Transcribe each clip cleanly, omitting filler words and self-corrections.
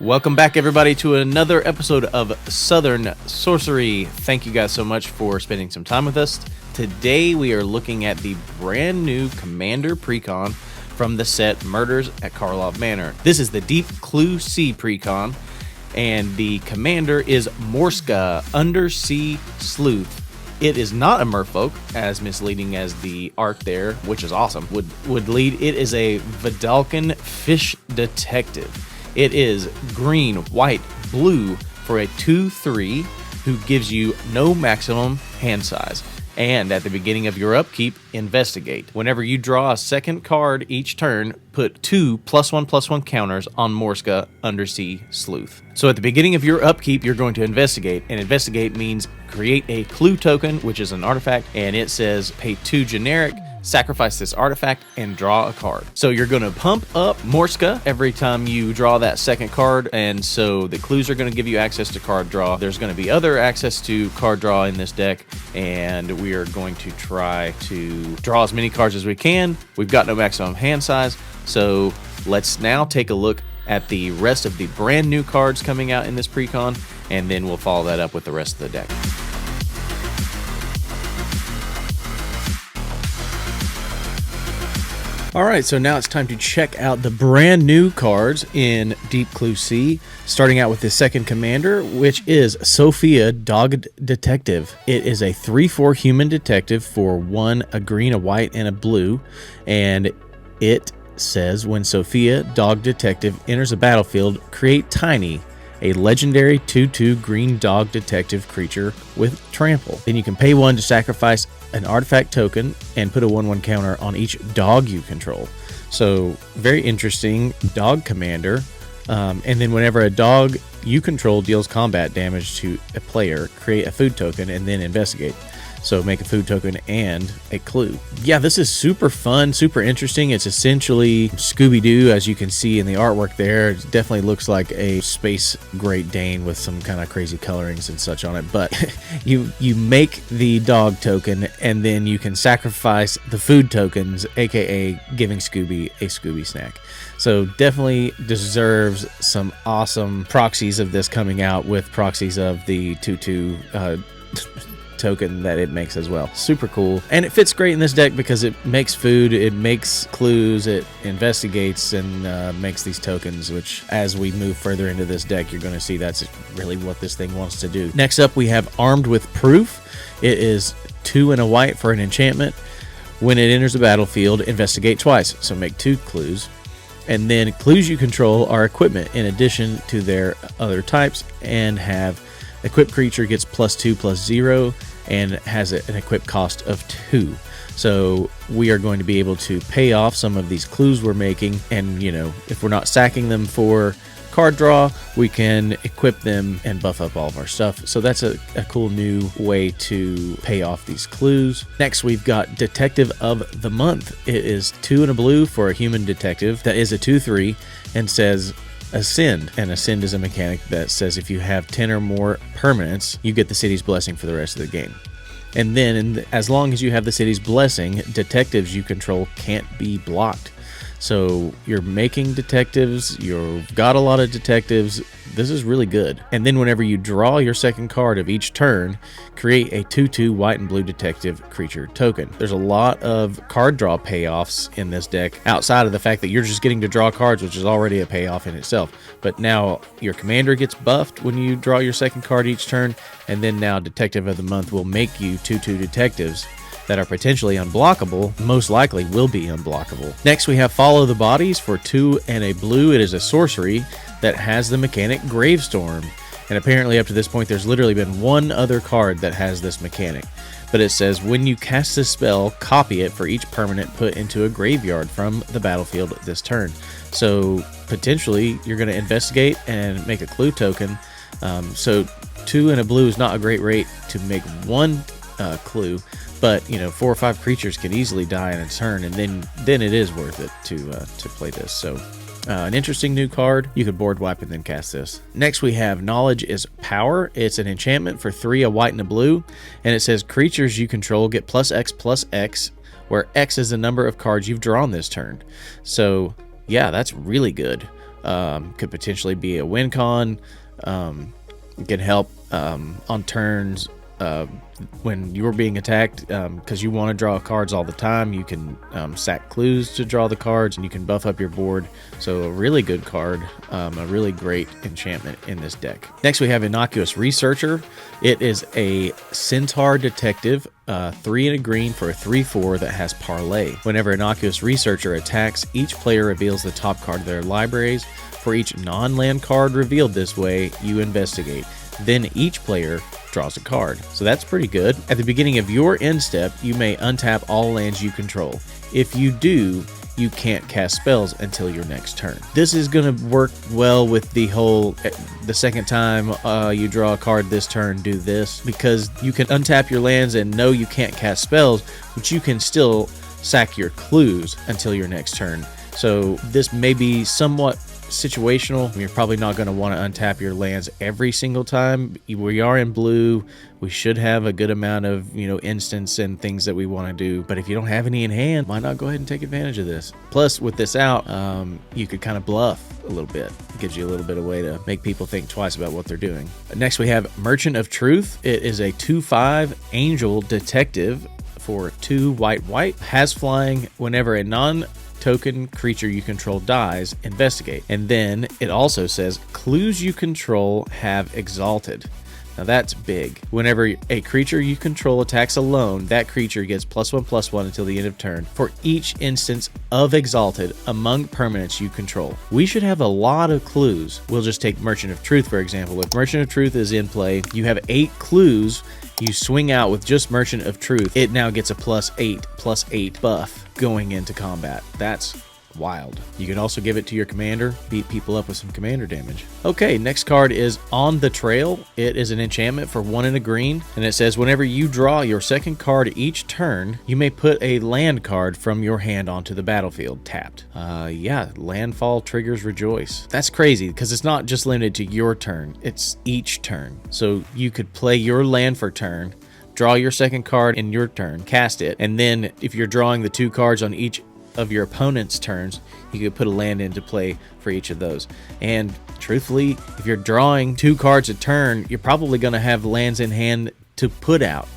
Welcome back, everybody, to another episode of Southern Sorcery. Thank you guys so much for spending some time with us. Today we are looking at the brand new Commander Precon from the set Murders at Karlov Manor. This is the Deep Clue Sea Precon, and the commander is Morska, Undersea Sleuth. It is not a merfolk, as misleading as the art there, which is awesome, would lead. It is a Vidalcan fish detective. It is green, white, blue for a 2/3 who gives you no maximum hand size. And at the beginning of your upkeep, investigate. Whenever you draw a second card each turn, put 2 +1/+1 counters on Morska, Undersea Sleuth. So at the beginning of your upkeep, you're going to investigate. And investigate means create a clue token, which is an artifact. And it says pay 2 generic, sacrifice this artifact, and draw a card. So you're going to pump up Morska every time you draw that second card, and so the clues are going to give you access to card draw. There's going to be other access to card draw in this deck, and we are going to try to draw as many cards as we can. We've got no maximum hand size, so let's now take a look at the rest of the brand new cards coming out in this Precon, and then we'll follow that up with the rest of the deck. Alright, so now it's time to check out the brand new cards in Deep Clue Sea, starting out with the second commander, which is Sophia, Dogged Detective. It is a 3/4 human detective for 1, a green, a white, and a blue, and it says when Sophia, Dogged Detective, enters a battlefield, create Tiny, a legendary 2/2 green dog detective creature with trample. Then you can pay 1 to sacrifice an artifact token and put a 1/1 counter on each dog you control. So very interesting dog commander. And then whenever a dog you control deals combat damage to a player, create a food token and then investigate. So make a food token and a clue. Yeah, this is super fun, super interesting. It's essentially Scooby-Doo, as you can see in the artwork there. It definitely looks like a space Great Dane with some kind of crazy colorings and such on it. But you make the dog token, and then you can sacrifice the food tokens, aka giving Scooby a Scooby snack. So definitely deserves some awesome proxies of this coming out, with proxies of the 2/2 token that it makes as well. Super cool, and it fits great in this deck because it makes food, it makes clues, it investigates, and makes these tokens, which as we move further into this deck, you're going to see that's really what this thing wants to do. Next up, we have Armed with Proof. It is 2 and a white for an enchantment. When it enters the battlefield, investigate twice, so make 2 clues. And then clues you control are equipment in addition to their other types, and have equipped creature gets +2/+0 and has an equip cost of 2. So we are going to be able to pay off some of these clues we're making, and if we're not sacking them for card draw, we can equip them and buff up all of our stuff. So that's a cool new way to pay off these clues. Next, we've got Detective of the Month. It is 2 and a blue for a human detective that is a 2/3 and says Ascend. And Ascend is a mechanic that says if you have 10 or more permanents, you get the city's blessing for the rest of the game. And then as long as you have the city's blessing, detectives you control can't be blocked. So you're making detectives, you've got a lot of detectives. This is really good. And then whenever you draw your second card of each turn, create a 2/2 white and blue detective creature token. There's a lot of card draw payoffs in this deck, outside of the fact that you're just getting to draw cards, which is already a payoff in itself. But now your commander gets buffed when you draw your second card each turn, and then now Detective of the Month will make you 2/2 detectives that are potentially unblockable, most likely will be unblockable. Next, we have Follow the Bodies for 2 and a blue. It is a sorcery that has the mechanic Gravestorm. And apparently up to this point, there's literally been one other card that has this mechanic. But it says, when you cast this spell, copy it for each permanent put into a graveyard from the battlefield this turn. So potentially, you're going to investigate and make a clue token. So 2 and a blue is not a great rate to make 1 clue, but 4 or 5 creatures can easily die in a turn, and then it is worth it to play this. So an interesting new card. You could board wipe and then cast this. Next, we have Knowledge is Power. It's an enchantment for 3, a white and a blue, and it says creatures you control get +X/+X, where X is the number of cards you've drawn this turn. So yeah, that's really good. Could potentially be a win con. Can help on turns when you're being attacked, because you want to draw cards all the time. You can sack clues to draw the cards, and you can buff up your board. So a really good card, a really great enchantment in this deck. Next we have Innocuous Researcher. It is a Centaur Detective, 3 and a green for a 3/4 that has Parlay. Whenever Innocuous Researcher attacks, each player reveals the top card of their libraries. For each non-land card revealed this way, you investigate. Then each player draws a card. So that's pretty good. At the beginning of your end step, you may untap all lands you control. If you do, you can't cast spells until your next turn. This is going to work well with the whole, the second time you draw a card this turn, do this, because you can untap your lands and know you can't cast spells, but you can still sack your clues until your next turn. So this may be somewhat situational. You're probably not going to want to untap your lands every single time. We are in blue. We should have a good amount of, instants and things that we want to do. But if you don't have any in hand, why not go ahead and take advantage of this? Plus, with this out, you could kind of bluff a little bit. It gives you a little bit of way to make people think twice about what they're doing. Next, we have Merchant of Truth. It is a 2/5 Angel Detective for 2 white. Has flying. Whenever a non-token creature you control dies, investigate. And then it also says clues you control have Exalted. Now that's big. Whenever a creature you control attacks alone, that creature gets +1/+1 until the end of turn for each instance of Exalted among permanents you control. We should have a lot of clues. We'll just take Merchant of Truth, for example. If Merchant of Truth is in play, you have 8 clues. You swing out with just Merchant of Truth. It now gets a +8/+8 buff going into combat. That's wild. You can also give it to your commander, beat people up with some commander damage. Okay, next card is On the Trail. It is an enchantment for 1 and a green, and it says whenever you draw your second card each turn, you may put a land card from your hand onto the battlefield tapped. Yeah, landfall triggers Rejoice. That's crazy because it's not just limited to your turn, it's each turn. So you could play your land for turn, draw your second card in your turn, cast it, and then if you're drawing the 2 cards on each of your opponent's turns, you could put a land into play for each of those. And truthfully, if you're drawing 2 cards a turn, you're probably going to have lands in hand to put out.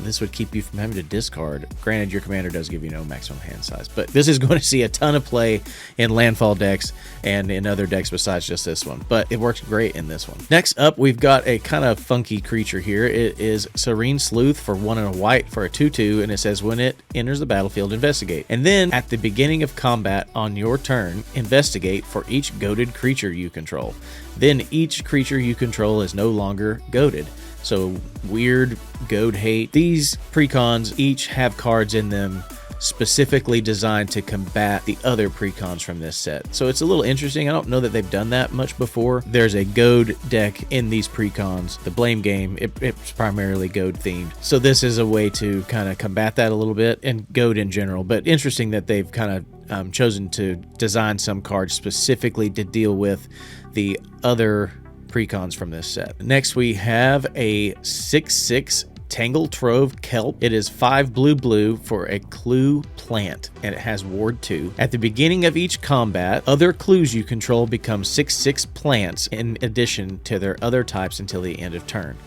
This would keep you from having to discard. Granted, your commander does give you no maximum hand size, but this is going to see a ton of play in landfall decks and in other decks besides just this one, but it works great in this one. Next up, we've got a kind of funky creature here. It is Serene Sleuth for 1 and a white for a 2/2, and it says when it enters the battlefield, investigate. And then at the beginning of combat on your turn, investigate for each goaded creature you control. Then each creature you control is no longer goaded. So weird, goad hate. These precons each have cards in them specifically designed to combat the other precons from this set. So it's a little interesting. I don't know that they've done that much before. There's a goad deck in these precons. The Blame game, it's primarily goad themed. So this is a way to kind of combat that a little bit, and goad in general. But interesting that they've kind of chosen to design some cards specifically to deal with the other precons from this set. Next we have a 6/6 Tangle Trove Kelp. It is 5 blue for a clue plant, and it has Ward 2. At the beginning of each combat, other clues you control become 6/6 plants in addition to their other types until the end of turn.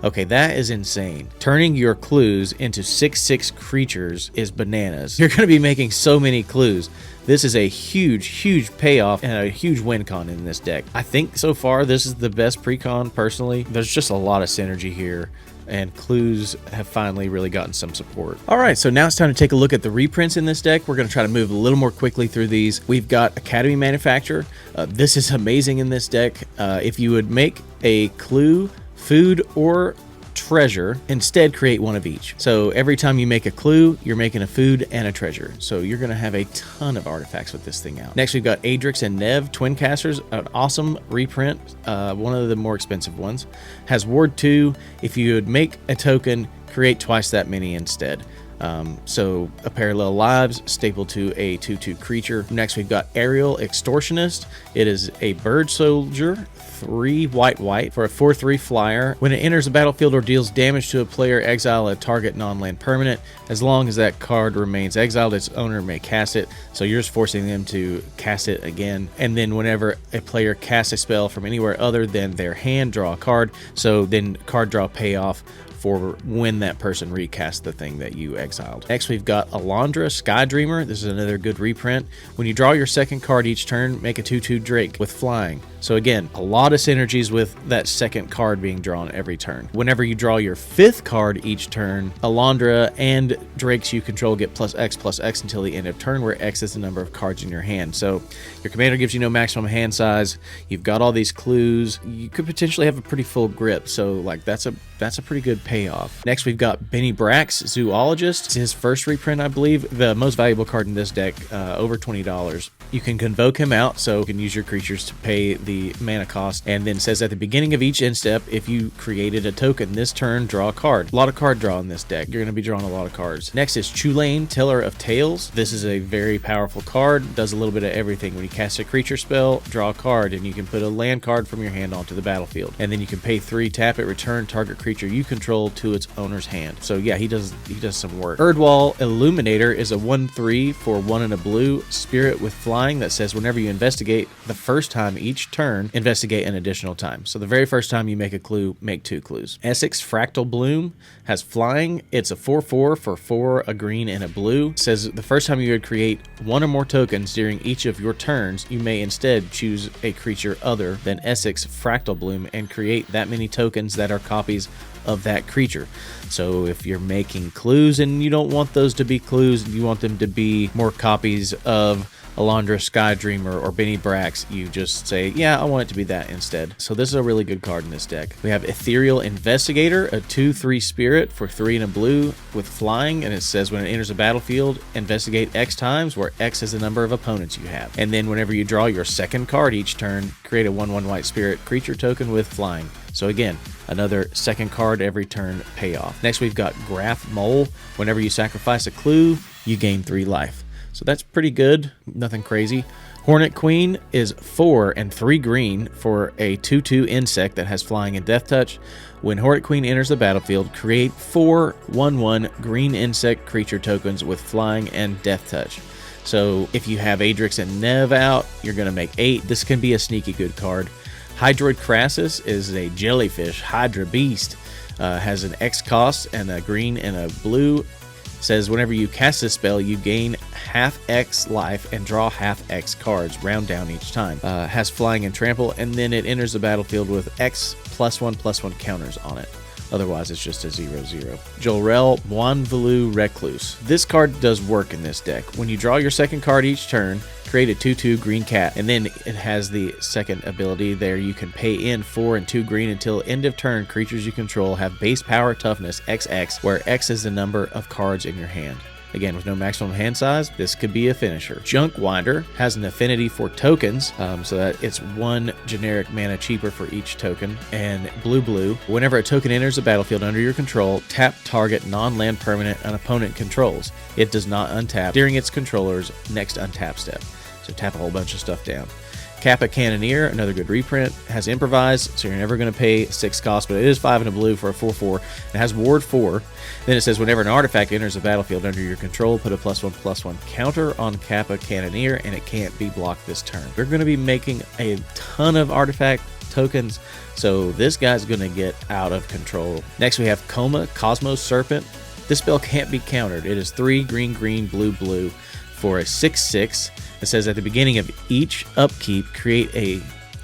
Okay, that is insane. Turning your clues into 6/6 creatures is bananas. You're going to be making so many clues. This is a huge payoff and a huge win con in this deck. I think so far this is the best precon personally. There's just a lot of synergy here, and clues have finally really gotten some support. All right, so now it's time to take a look at the reprints in this deck. We're going to try to move a little more quickly through these. We've got Academy Manufacturer. This is amazing in this deck. If you would make a clue, food, or treasure, instead create one of each. So every time you make a clue, you're making a food and a treasure. So you're going to have a ton of artifacts with this thing out. Next, we've got Adrix and Nev, Twin Casters, an awesome reprint, one of the more expensive ones. Has Ward 2. If you would make a token, create twice that many instead. So a Parallel Lives, staple to a 2/2 creature. Next we've got Aerial Extortionist. It is a bird soldier, 3 white for a 4/3 flyer. When it enters the battlefield or deals damage to a player, exile a target non-land permanent. As long as that card remains exiled, its owner may cast it. So you're just forcing them to cast it again. And then whenever a player casts a spell from anywhere other than their hand, draw a card. So then card draw payoff for when that person recasts the thing that you exiled. Next, we've got Alondra, Sky Dreamer. This is another good reprint. When you draw your second card each turn, make a 2/2 Drake with flying. So again, a lot of synergies with that second card being drawn every turn. Whenever you draw your fifth card each turn, Alondra and Drakes you control get +X until the end of turn, where X is the number of cards in your hand. So your commander gives you no maximum hand size. You've got all these clues. You could potentially have a pretty full grip. So like that's a pretty good payoff. Next, we've got Benny Brax, Zoologist. It's his first reprint, I believe. The most valuable card in this deck, over $20. You can convoke him out, so you can use your creatures to pay the mana cost, and then says at the beginning of each end step, if you created a token this turn, draw a card. A lot of card draw in this deck. You're going to be drawing a lot of cards. Next is Chulane, Teller of Tales. This is a very powerful card. Does a little bit of everything. When you cast a creature spell, draw a card, and you can put a land card from your hand onto the battlefield. And then you can pay 3, tap it, return target creature you control to its owner's hand. So yeah, he does some work. Erdwall Illuminator is a 1/3 for 1 and a blue spirit with flying that says whenever you investigate the first time each turn, investigate an additional time. So the very first time you make a clue, make 2 clues. Essex Fractal Bloom has flying. It's a 4/4 for 4, a green and a blue. It says the first time you would create 1 or more tokens during each of your turns, you may instead choose a creature other than Essex Fractal Bloom and create that many tokens that are copies of that creature. So if you're making clues and you don't want those to be clues, you want them to be more copies of Alondra, Sky Dreamer, or Benny Brax, you just say, yeah, I want it to be that instead. So this is a really good card in this deck. We have Ethereal Investigator, a 2/3 spirit for 3 and a blue with flying, and it says when it enters a battlefield, investigate X times, where X is the number of opponents you have. And then whenever you draw your second card each turn, create a 1/1 white spirit creature token with flying. So again, another second card every turn payoff. Next, we've got Graph Mole. Whenever you sacrifice a clue, you gain 3 life. So that's pretty good, nothing crazy. Hornet Queen is 4 and 3 green for a 2/2 insect that has flying and death touch. When Hornet Queen enters the battlefield, create 4 1/1 green insect creature tokens with flying and death touch. So if you have Adrix and Nev out, you're going to make 8. This can be a sneaky good card. Hydroid Crassus is a jellyfish Hydra beast. Has an X cost and a green and a blue. Says whenever you cast this spell, you gain half X life and draw half X cards, round down each time. Has flying and trample, and then it enters the battlefield with X +1/+1 counters on it. Otherwise, it's just a 0/0. Jolrel Moinvelu Recluse. This card does work in this deck. When you draw your second card each turn, create a 2/2 green cat, and then it has the second ability there. You can pay in 4 and 2 green until end of turn. Creatures you control have base power toughness XX, where X is the number of cards in your hand. Again, with no maximum hand size, this could be a finisher. Junkwinder has an affinity for tokens, so that it's 1 generic mana cheaper for each token. And blue. Whenever a token enters the battlefield under your control, tap target non-land permanent an opponent controls. It does not untap during its controller's next untap step. So tap a whole bunch of stuff down. Kappa Cannoneer, another good reprint, has Improvise, so you're never going to pay 6 cost, but it is 5 and a blue for a 4/4. It has Ward 4. Then it says whenever an artifact enters the battlefield under your control, put a +1/+1 counter on Kappa Cannoneer, and it can't be blocked this turn. You're going to be making a ton of artifact tokens, so this guy's going to get out of control. Next, we have Coma, Cosmos Serpent. This spell can't be countered. It is 3 green, blue for a 6/6. It says at the beginning of each upkeep, create a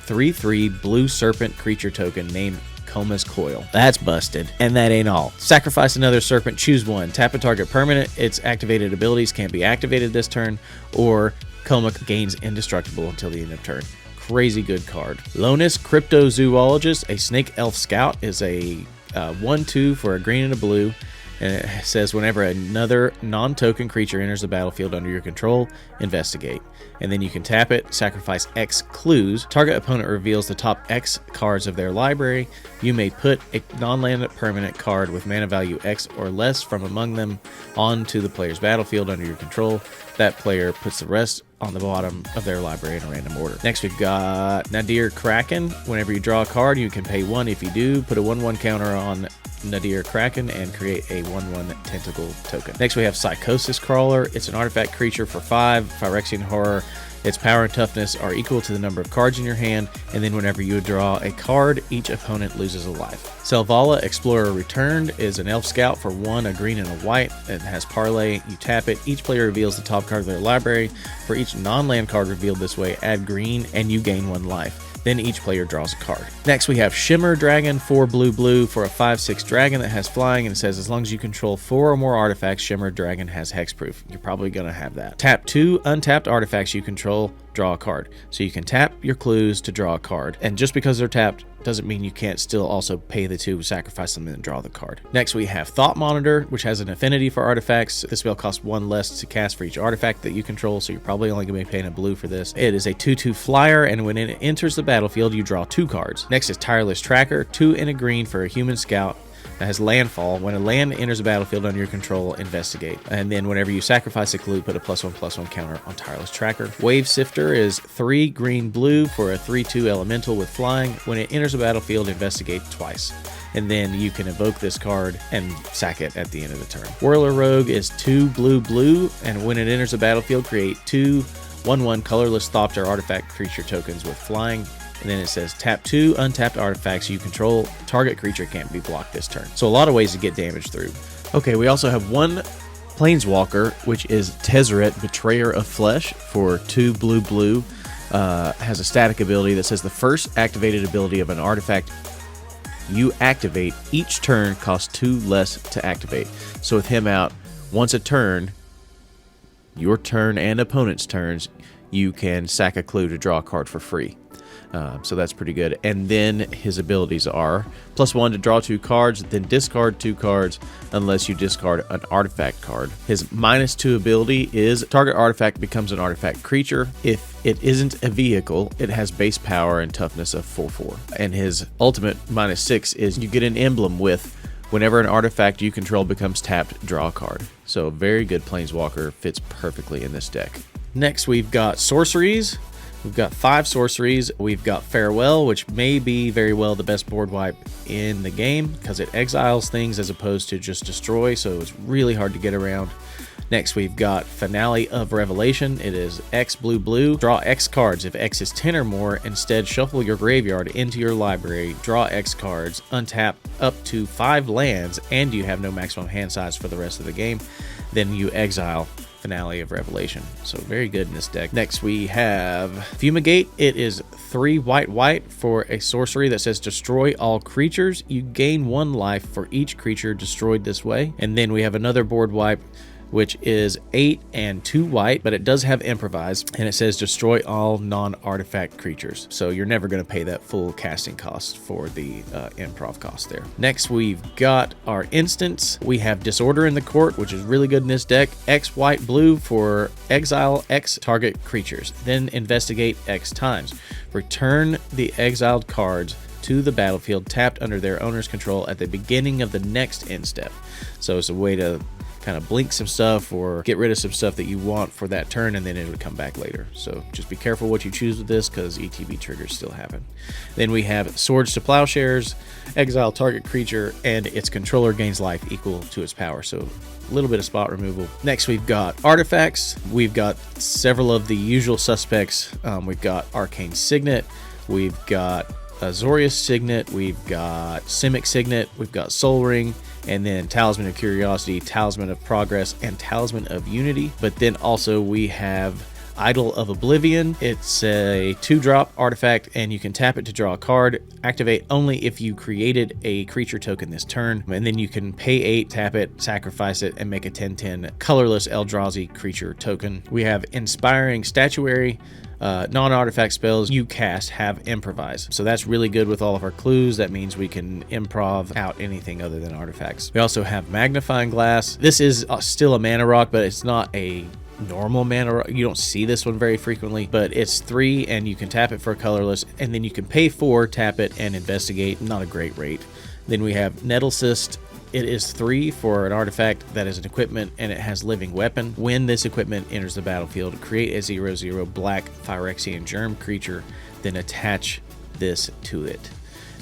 3/3 blue serpent creature token named Coma's Coil. That's busted. And that ain't all. Sacrifice another serpent, choose one. Tap a target permanent. Its activated abilities can't be activated this turn, or Coma gains indestructible until the end of turn. Crazy good card. Lonus Cryptozoologist, a snake elf scout, is a 1/2 for a green and a blue. And it says whenever another non-token creature enters the battlefield under your control, investigate. And then you can tap it, sacrifice X clues. Target opponent reveals the top X cards of their library. You may put a non-land permanent card with mana value X or less from among them onto the player's battlefield under your control. That player puts the rest on the bottom of their library in a random order. Next, we've got Nadir Kraken. Whenever you draw a card, you can pay 1. If you do, put a 1/1 counter on Nadir Kraken and create a 1/1 tentacle token. Next, we have Psychosis Crawler. It's an artifact creature for 5, Phyrexian Horror. Its power and toughness are equal to the number of cards in your hand, and then whenever you draw a card, each opponent loses a life. Selvala, Explorer Returned, is an elf scout for 1, a green and a white. It has parlay. You tap it. Each player reveals the top card of their library. For each non-land card revealed this way, add green, and you gain 1 life. Then each player draws a card. Next, we have Shimmer Dragon, 4 blue for a 5/6 dragon that has flying, and it says as long as you control 4 or more artifacts, Shimmer Dragon has hexproof. You're probably going to have that. Tap 2 untapped artifacts you control, draw a card. So you can tap your clues to draw a card, and just because they're tapped doesn't mean you can't still also pay the 2, sacrifice them, and draw the card. Next, we have Thought Monitor, which has an affinity for artifacts. This spell costs 1 less to cast for each artifact that you control, so you're probably only going to be paying a blue for this. It is a 2/2 flyer, and when it enters the battlefield, you draw 2 cards. Next is Tireless Tracker, 2 and a green for a human scout. That has landfall. When a land enters the battlefield under your control, investigate. And then whenever you sacrifice a clue, put a +1/+1 counter on Tireless Tracker. Wave Sifter is 3 green for a 3/2 elemental with flying. When it enters the battlefield, investigate twice. And then you can evoke this card and sack it at the end of the turn. Whirler Rogue is 2 blue, and when it enters the battlefield, create 2 1/1 colorless Thopter artifact creature tokens with flying. And then it says tap 2 untapped artifacts you control. Target creature can't be blocked this turn. So a lot of ways to get damage through. Okay, we also have 1 Planeswalker, which is Tezzeret, Betrayer of Flesh, for 2 blue. Has a static ability that says the first activated ability of an artifact you activate each turn costs 2 less to activate. So with him out, once a turn, your turn and opponent's turns, you can sack a clue to draw a card for free. So that's pretty good. And then his abilities are +1 to draw 2 cards, then discard 2 cards unless you discard an artifact card. His -2 ability is target artifact becomes an artifact creature. If it isn't a vehicle, it has base power and toughness of 4/4. And his ultimate -6 is you get an emblem with whenever an artifact you control becomes tapped, draw a card. So very good Planeswalker, fits perfectly in this deck. Next, we've got Sorceries. We've got 5 sorceries. We've got Farewell, which may be very well the best board wipe in the game because it exiles things as opposed to just destroy, so it's really hard to get around. Next, we've got Finale of Revelation. It is X blue. Draw X cards. If X is 10 or more, instead shuffle your graveyard into your library, draw X cards, untap up to 5 lands, and you have no maximum hand size for the rest of the game. Then you exile Finale of Revelation. So very good in this deck. Next, we have Fumigate. It is 3 white for a sorcery that says destroy all creatures. You gain 1 life for each creature destroyed this way. And then we have another board wipe, which is 8 and 2 white, but it does have improvise, and it says destroy all non-artifact creatures. So you're never going to pay that full casting cost for the improv cost there. Next, we've got our instants. We have Disorder in the Court, which is really good in this deck. X white blue for exile X target creatures. Then investigate X times. Return the exiled cards to the battlefield tapped under their owner's control at the beginning of the next end step. So it's a way to kind of blink some stuff or get rid of some stuff that you want for that turn, and then it would come back later. So just be careful what you choose with this because ETB triggers still happen. Then we have Swords to Plowshares, exile target creature, and its controller gains life equal to its power. So a little bit of spot removal. Next, we've got artifacts. We've got several of the usual suspects. We've got Arcane Signet. We've got Azorius Signet. We've got Simic Signet. We've got Soul Ring. And then Talisman of Curiosity, Talisman of Progress, and Talisman of Unity. But then also we have Idol of Oblivion. It's a 2-drop artifact, and you can tap it to draw a card. Activate only if you created a creature token this turn. And then you can pay 8, tap it, sacrifice it, and make a 10/10 colorless Eldrazi creature token. We have Inspiring Statuary. non-artifact spells you cast have improvise. So that's really good with all of our clues. That means we can improv out anything other than artifacts. We also have magnifying glass. This is still a mana rock, but it's not a normal mana. You don't see this one very frequently, but it's 3 and you can tap it for a colorless, and then you can pay 4, tap it, and investigate. Not a great rate. Then we have Nettle Cyst. It is 3 for an artifact that is an equipment, and it has living weapon. When this equipment enters the battlefield, create a 0/0 black Phyrexian germ creature, then attach this to it.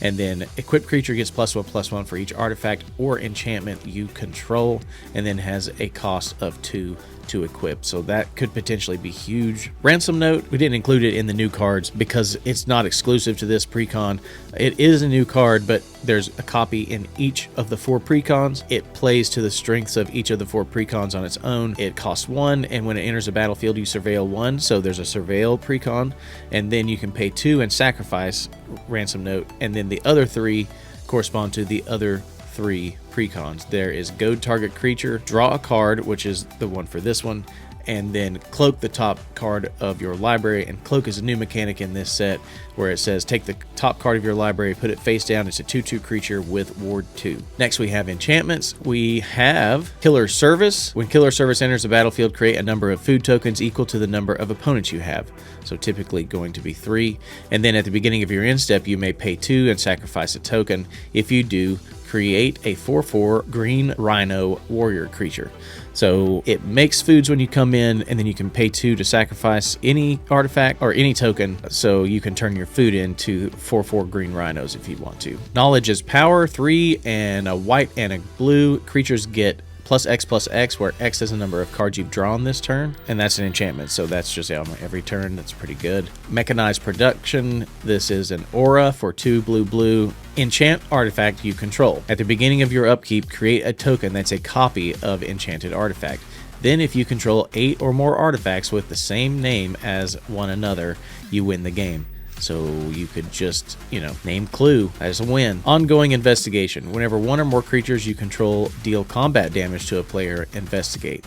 And then equipped creature gets +1/+1 for each artifact or enchantment you control, and then has a cost of 2 to equip. So that could potentially be huge. Ransom Note, we didn't include it in the new cards because it's not exclusive to this precon. It is a new card, but there's a copy in each of the 4 precons. It plays to the strengths of each of the 4 precons on its own. It costs 1, and when it enters the battlefield, you surveil 1. So there's a surveil precon, and then you can pay 2 and sacrifice Ransom Note, and then the other 3 correspond to the other 3 precons. There is Goad Target Creature, draw a card, which is the one for this one, and then cloak the top card of your library. And cloak is a new mechanic in this set where it says take the top card of your library, put it face down. It's a 2/2 creature with ward 2. Next we have enchantments. We have Killer Service. When Killer Service enters the battlefield, create a number of food tokens equal to the number of opponents you have. So typically going to be 3. And then at the beginning of your end step, you may pay 2 and sacrifice a token. If you do, create a 4/4 green rhino warrior creature. So it makes foods when you come in, and then you can pay 2 to sacrifice any artifact or any token, so you can turn your food into 4/4 green rhinos if you want to. Knowledge is power, 3 and a white and a blue. Creatures get +X/+X, where X is the number of cards you've drawn this turn, and that's an enchantment, so that's just every turn. That's pretty good. Mechanized Production. This is an aura for 2 blue. Enchant artifact you control. At the beginning of your upkeep, create a token that's a copy of enchanted artifact. Then if you control 8 or more artifacts with the same name as one another, you win the game. So you could just, name clue as a win. Ongoing investigation. Whenever 1 or more creatures you control deal combat damage to a player, investigate.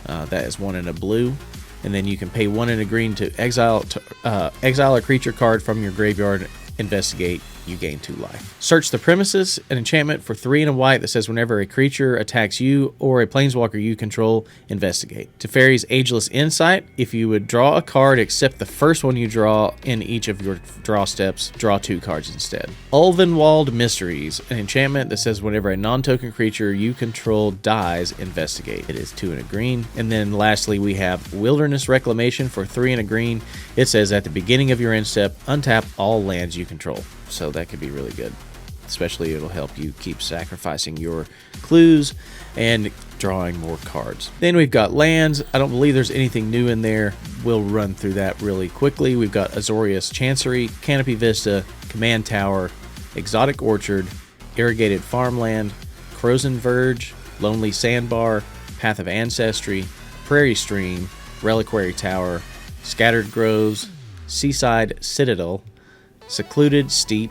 That is 1 in a blue. And then you can pay 1 in a green to exile a creature card from your graveyard. Investigate. You gain 2 life. Search the Premises, an enchantment for 3 and a white that says whenever a creature attacks you or a planeswalker you control, investigate. Teferi's Ageless Insight. If you would draw a card except the first one you draw in each of your draw steps, draw 2 cards instead. Ulvenwald Mysteries, an enchantment that says whenever a non-token creature you control dies, investigate. It is 2 and a green. And then lastly, we have Wilderness Reclamation for 3 and a green. It says at the beginning of your end step, untap all lands you control. So that could be really good. Especially it'll help you keep sacrificing your clues and drawing more cards. Then we've got lands. I don't believe there's anything new in there. We'll run through that really quickly. We've got Azorius Chancery, Canopy Vista, Command Tower, Exotic Orchard, Irrigated Farmland, Crozen Verge, Lonely Sandbar, Path of Ancestry, Prairie Stream, Reliquary Tower, Scattered Groves, Seaside Citadel, Secluded Steep,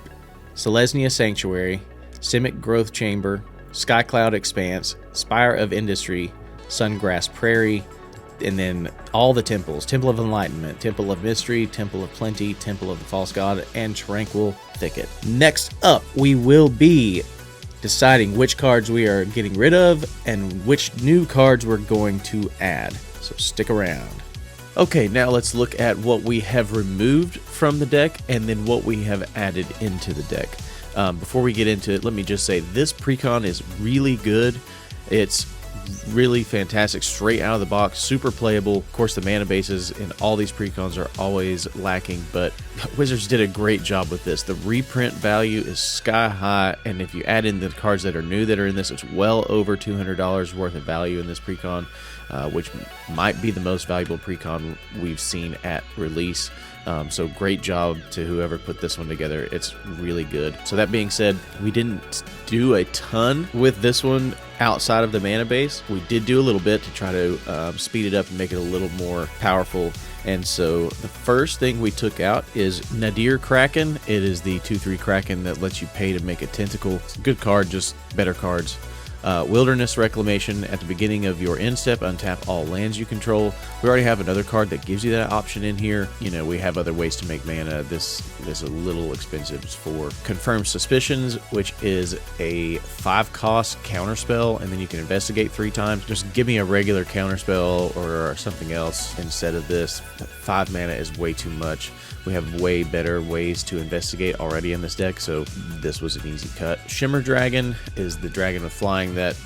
Selesnya Sanctuary, Simic Growth Chamber, Skycloud Expanse, Spire of Industry, Sungrass Prairie, and then all the temples: Temple of Enlightenment, Temple of Mystery, Temple of Plenty, Temple of the False God, and Tranquil Thicket. Next up, we will be deciding which cards we are getting rid of and which new cards we're going to add. So stick around. Okay, now let's look at what we have removed from the deck and then what we have added into the deck. Before we get into it, let me just say this precon is really good. It's really fantastic, straight out of the box, super playable. Of course, the mana bases in all these precons are always lacking, but Wizards did a great job with this. The reprint value is sky high, and if you add in the cards that are new that are in this, it's well over $200 worth of value in this precon, which might be the most valuable precon we've seen at release. So great job to whoever put this one together. It's really good. So that being said, we didn't do a ton with this one outside of the mana base. We did do a little bit to try to speed it up and make it a little more powerful. And so the first thing we took out is Nadir Kraken. It is the 2/3 Kraken that lets you pay to make a tentacle. It's a good card, just better cards. Wilderness Reclamation. At the beginning of your end step, untap all lands you control. We already have another card that gives you that option in here. You know, we have other ways to make mana. This is a little expensive. It's for Confirmed Suspicions, which is a 5-cost counterspell, and then you can investigate 3 times. Just give me a regular counterspell or something else instead of this. 5 mana is way too much. We have way better ways to investigate already in this deck, so this was an easy cut. Shimmer Dragon is the dragon with flying that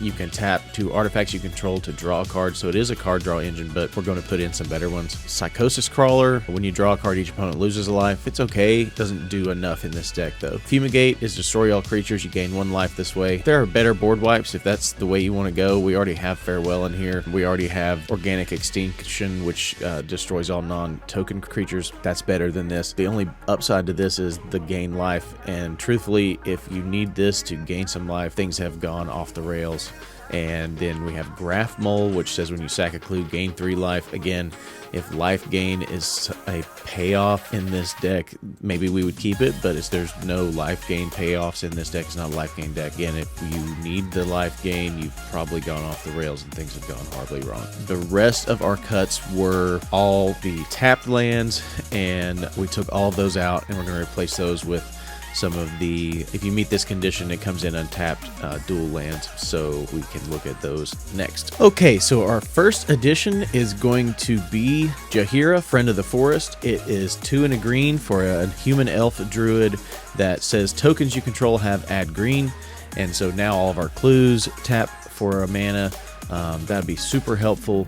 you can tap 2 artifacts you control to draw a card, so it is a card draw engine, but we're going to put in some better ones. Psychosis Crawler, when you draw a card, each opponent loses a life. It's okay, doesn't do enough in this deck though. Fumigate is destroy all creatures, you gain 1 life this way. There are better board wipes if that's the way you want to go. We already have Farewell in here. We already have Organic Extinction, which destroys all non-token creatures. That's better than this. The only upside to this is the gain life, and truthfully, if you need this to gain some life, things have gone off the rails. And then we have Graph Mole, which says when you sack a clue, gain 3 life. Again, if life gain is a payoff in this deck, maybe we would keep it, but there's no life gain payoffs in this deck. It's not a life gain deck. Again, if you need the life gain, you've probably gone off the rails and things have gone horribly wrong. The rest of our cuts were all the tapped lands, and we took all of those out, and we're going to replace those with some of the, if you meet this condition, it comes in untapped dual lands, so we can look at those next. Okay, so our first addition is going to be Jaheira, Friend of the Forest. It is 2 and a green for a human elf druid that says tokens you control have add green, and so now all of our clues tap for a mana. That'd be super helpful.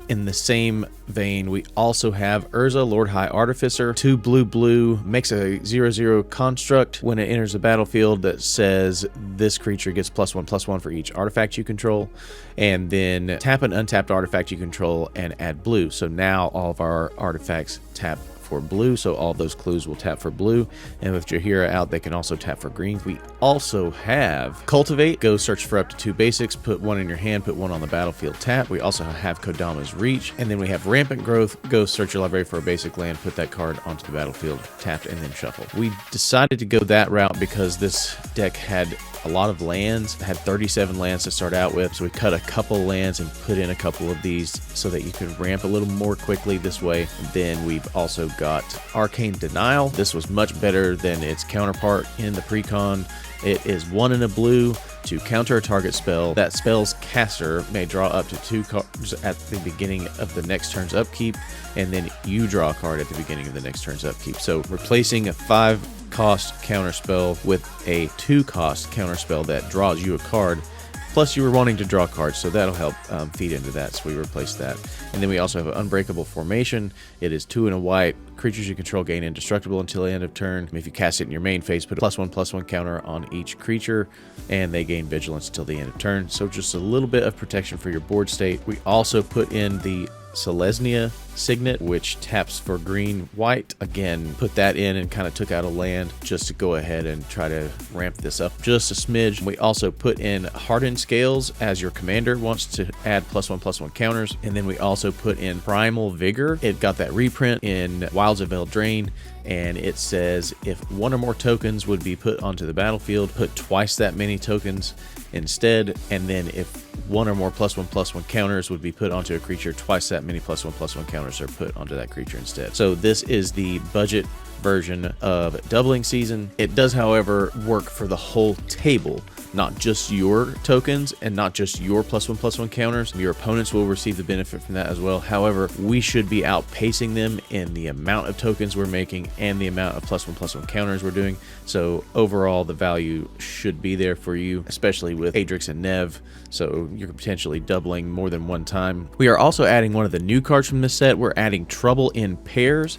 In the same vein, we also have Urza, Lord High Artificer, 2 blue, makes a 0/0 construct when it enters the battlefield that says this creature gets +1/+1 for each artifact you control, and then tap an untapped artifact you control and add blue. So now all of our artifacts tap for blue, so all those clues will tap for blue, and with Jaheira out, they can also tap for green. We also have Cultivate, go search for up to 2 basics, put 1 in your hand, put 1 on the battlefield, tap. We also have Kodama's Reach, and then we have Rampant Growth, go search your library for a basic land, put that card onto the battlefield, tapped, and then shuffle. We decided to go that route because this deck had a lot of lands. It had 37 lands to start out with, so we cut a couple lands and put in a couple of these so that you could ramp a little more quickly this way. And then we've also got Arcane Denial. This was much better than its counterpart in the Precon. It is 1 and a blue to counter a target spell. That spell's caster may draw up to 2 cards at the beginning of the next turn's upkeep, and then you draw a card at the beginning of the next turn's upkeep. So replacing a 5-cost counterspell with a 2-cost counterspell that draws you a card. Plus, you were wanting to draw cards, so that'll help feed into that, so we replaced that. And then we also have an Unbreakable Formation. It is 2 and a white. Creatures you control gain indestructible until the end of turn. If you cast it in your main phase, put a +1/+1 counter on each creature, and they gain vigilance until the end of turn. So just a little bit of protection for your board state. We also put in the Selesnya Signet, which taps for green-white. Again, put that in and kind of took out a land just to go ahead and try to ramp this up just a smidge. We also put in Hardened Scales as your commander wants to add +1/+1 counters. And then we also put in Primal Vigor. It got that reprint in Wilds of Eldraine, and it says if 1 or more tokens would be put onto the battlefield, put twice that many tokens instead, and then if 1 or more +1/+1 counters would be put onto a creature, twice that many +1/+1 counters are put onto that creature instead. So this is the budget version of Doubling Season. It does, however, work for the whole table, not just your tokens and not just your +1/+1 counters. Your opponents will receive the benefit from that as well. However, we should be outpacing them in the amount of tokens we're making and the amount of +1/+1 counters we're doing. So overall, the value should be there for you, especially with Adrix and Nev. So you're potentially doubling more than one time. We are also adding one of the new cards from this set. We're adding Trouble in Pairs.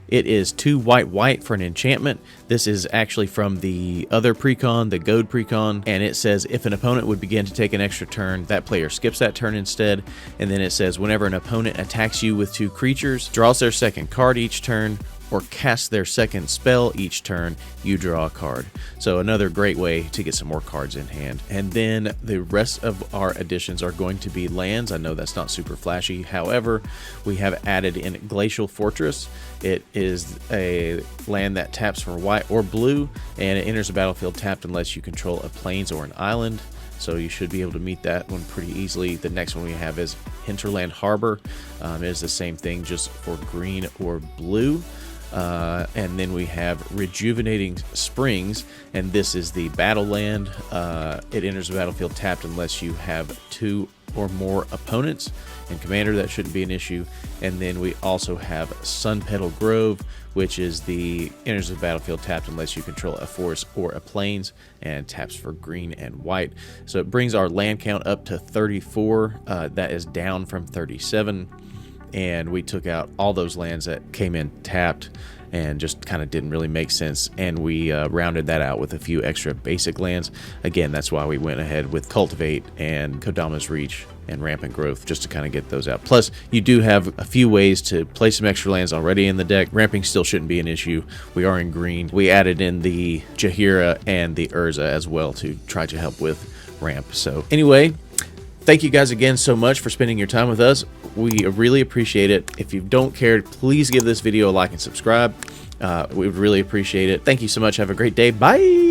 It is 2 white for an enchantment. This is actually from the other Precon, the Goad Precon, and it says if an opponent would begin to take an extra turn, that player skips that turn instead. And then it says whenever an opponent attacks you with 2 creatures, draws their second card each turn, or cast their second spell each turn, you draw a card. So another great way to get some more cards in hand. And then the rest of our additions are going to be lands. I know that's not super flashy. However, we have added in Glacial Fortress. It is a land that taps for white or blue, and it enters the battlefield tapped unless you control a plains or an island. so you should be able to meet that one pretty easily. The next one we have is Hinterland Harbor. It is the same thing, just for green or blue. And then we have Rejuvenating Springs, and this is the battle land. It enters the battlefield tapped unless you have 2 or more opponents. In Commander, that shouldn't be an issue. And then we also have Sun Petal Grove, which is the enters the battlefield tapped unless you control a forest or a plains, and taps for green and white. So it brings our land count up to 34. That is down from 37. And we took out all those lands that came in tapped and just kind of didn't really make sense, and we rounded that out with a few extra basic lands. Again, that's why we went ahead with Cultivate and Kodama's Reach and Rampant Growth, just to kind of get those out. Plus, you do have a few ways to play some extra lands already in the deck. Ramping still shouldn't be an issue. We are in green. We added in the Jaheira and the Urza as well to try to help with ramp. So anyway, thank you guys again so much for spending your time with us. We really appreciate it. If you don't care, please give this video a like and subscribe. We would really appreciate it. Thank you so much. Have a great day. Bye.